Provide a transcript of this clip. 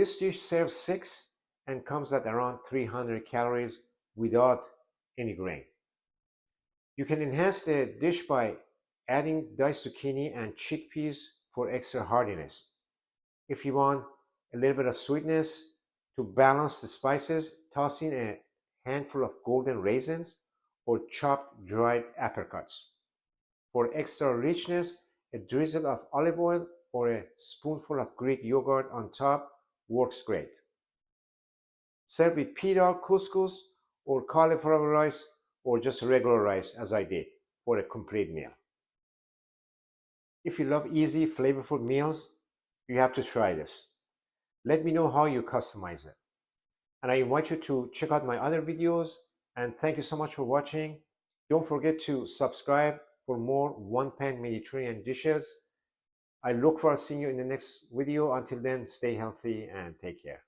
This dish serves 6 and comes at around 300 calories without any grain. You can enhance the dish by adding diced zucchini and chickpeas for extra hardiness. If you want a little bit of sweetness to balance the spices, toss in a handful of golden raisins or chopped dried apricots. For extra richness, a drizzle of olive oil or a spoonful of Greek yogurt on top works great. Serve with pita, couscous, or cauliflower rice, or just regular rice as I did for a complete meal. If you love easy, flavorful meals, you have to try this. Let me know how you customize it. And I invite you to check out my other videos. And thank you so much for watching. Don't forget to subscribe for more one-pan Mediterranean dishes. I look forward to seeing you in the next video. Until then, stay healthy and take care.